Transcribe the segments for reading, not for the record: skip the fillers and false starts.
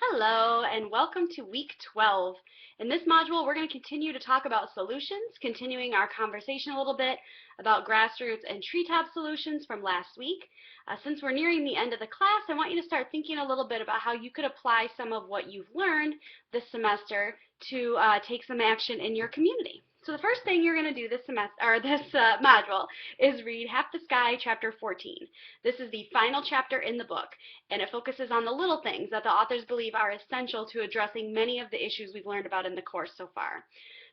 Hello, and welcome to week 12. In this module, we're going to continue to talk about solutions, continuing our conversation a little bit about grassroots and treetop solutions from last week. Since we're nearing the end of the class, I want you to start thinking a little bit about how you could apply some of what you've learned this semester to take some action in your community. So the first thing you're going to do this semester, or this module, is read Half the Sky, chapter 14. This is the final chapter in the book, and it focuses on the little things that the authors believe are essential to addressing many of the issues we've learned about in the course so far.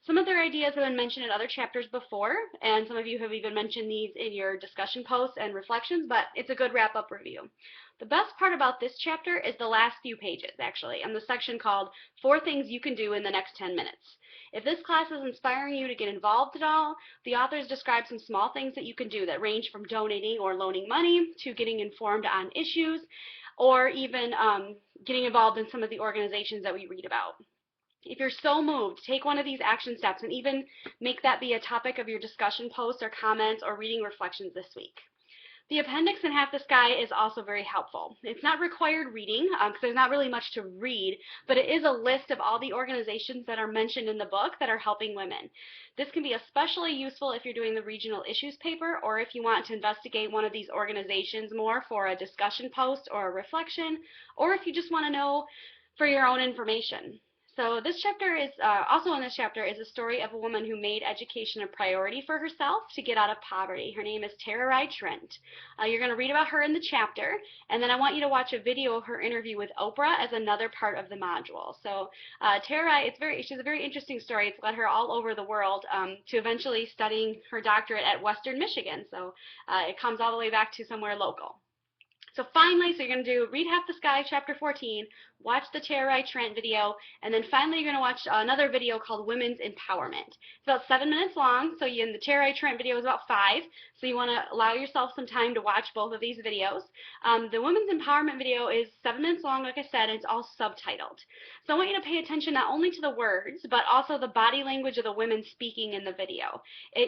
Some of their ideas have been mentioned in other chapters before, and some of you have even mentioned these in your discussion posts and reflections, but it's a good wrap-up review. The best part about this chapter is the last few pages, actually, and the section called 4 Things You Can Do in the Next 10 Minutes. If this class is inspiring you to get involved at all, the authors describe some small things that you can do that range from donating or loaning money to getting informed on issues, or even getting involved in some of the organizations that we read about. If you're so moved, take one of these action steps and even make that be a topic of your discussion posts or comments or reading reflections this week. The appendix in Half the Sky is also very helpful. It's not required reading because there's not really much to read, but it is a list of all the organizations that are mentioned in the book that are helping women. This can be especially useful if you're doing the regional issues paper or if you want to investigate one of these organizations more for a discussion post or a reflection, or if you just want to know for your own information. So this chapter is, also in this chapter is a story of a woman who made education a priority for herself to get out of poverty. Her name is Tara-Rai Trent. You're going to read about her in the chapter, and then I want you to watch a video of her interview with Oprah as another part of the module. So Tara-Rai, she's a very interesting story. It's led her all over the world to eventually studying her doctorate at Western Michigan. So it comes all the way back to somewhere local. So finally, you're going to do Read Half the Sky, chapter 14, watch the Tara-Rai Trent video, and then finally you're going to watch another video called Women's Empowerment. It's about 7 minutes long, so the Tara-Rai Trent video is about 5, so you want to allow yourself some time to watch both of these videos. The Women's Empowerment video is 7 minutes long, like I said, and it's all subtitled. So I want you to pay attention not only to the words, but also the body language of the women speaking in the video.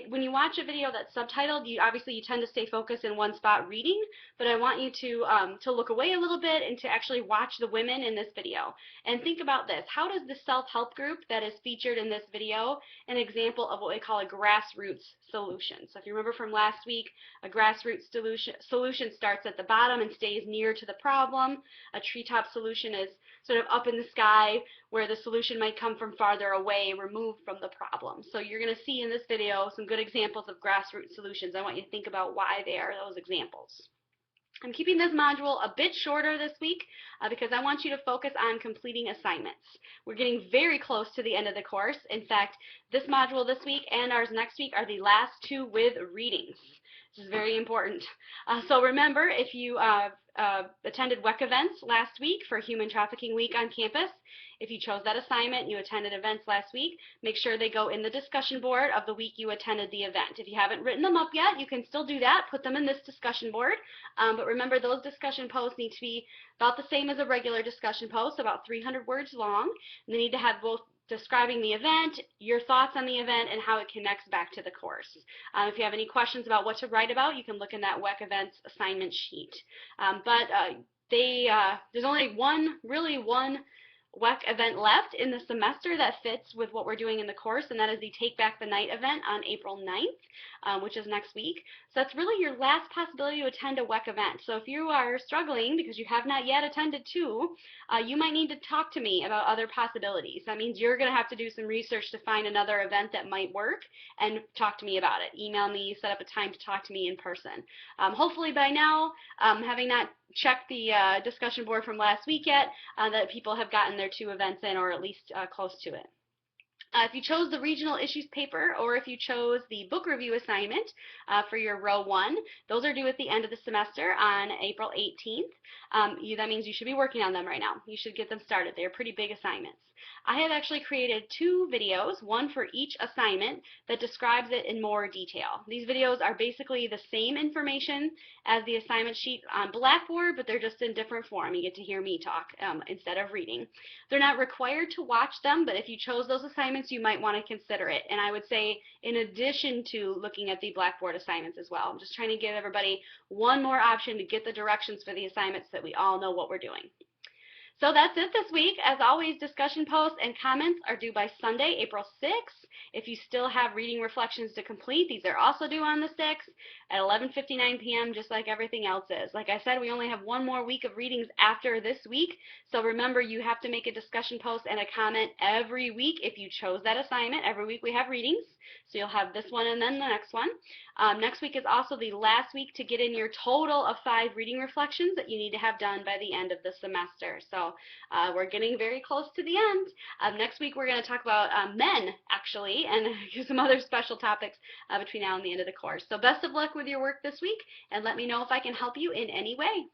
When you watch a video that's subtitled, obviously you tend to stay focused in one spot reading, but I want you to look away a little bit and to actually watch the women in this video. And think about this. How does the self-help group that is featured in this video an example of what we call a grassroots solution? So if you remember from last week, a grassroots solution starts at the bottom and stays near to the problem. A treetop solution is sort of up in the sky where the solution might come from farther away, removed from the problem. So you're going to see in this video some good examples of grassroots solutions. I want you to think about why they are those examples. I'm keeping this module a bit shorter this week because I want you to focus on completing assignments. We're getting very close to the end of the course. In fact, this module this week and ours next week are the last 2 with readings. This is very important. So remember, if you attended WEC events last week for Human Trafficking Week on campus, if you chose that assignment and you attended events last week, make sure they go in the discussion board of the week you attended the event. If you haven't written them up yet, you can still do that. Put them in this discussion board. But remember, those discussion posts need to be about the same as a regular discussion post, about 300 words long. And they need to have both describing the event, your thoughts on the event, and how it connects back to the course. If you have any questions about what to write about, you can look in that WEC events assignment sheet. There's only one WEC event left in the semester that fits with what we're doing in the course, and that is the Take Back the Night event on April 9th, which is next week. So that's really your last possibility to attend a WEC event. So if you are struggling because you have not yet attended 2, you might need to talk to me about other possibilities. That means you're going to have to do some research to find another event that might work and talk to me about it. Email me, set up a time to talk to me in person. Hopefully by now, having not checked the discussion board from last week yet, that people have gotten their 2 events in, or at least close to it. If you chose the regional issues paper, or if you chose the book review assignment for your row 1, those are due at the end of the semester on April 18th. That means you should be working on them right now. You should get them started. They're pretty big assignments. I have actually created 2 videos, one for each assignment, that describes it in more detail. These videos are basically the same information as the assignment sheet on Blackboard, but they're just in different form. You get to hear me talk instead of reading. They're not required to watch them, but if you chose those assignments, you might want to consider it. And I would say in addition to looking at the Blackboard assignments as well. I'm just trying to give everybody one more option to get the directions for the assignments so that we all know what we're doing. So that's it this week. As always, discussion posts and comments are due by Sunday, April 6th. If you still have reading reflections to complete, these are also due on the 6th at 11:59 p.m., just like everything else is. Like I said, we only have one more week of readings after this week, so remember you have to make a discussion post and a comment every week if you chose that assignment. Every week we have readings, so you'll have this one and then the next one. Next week is also the last week to get in your total of 5 reading reflections that you need to have done by the end of the semester. So we're getting very close to the end. Next week we're going to talk about men, actually, and some other special topics between now and the end of the course. So best of luck with your work this week, and let me know if I can help you in any way.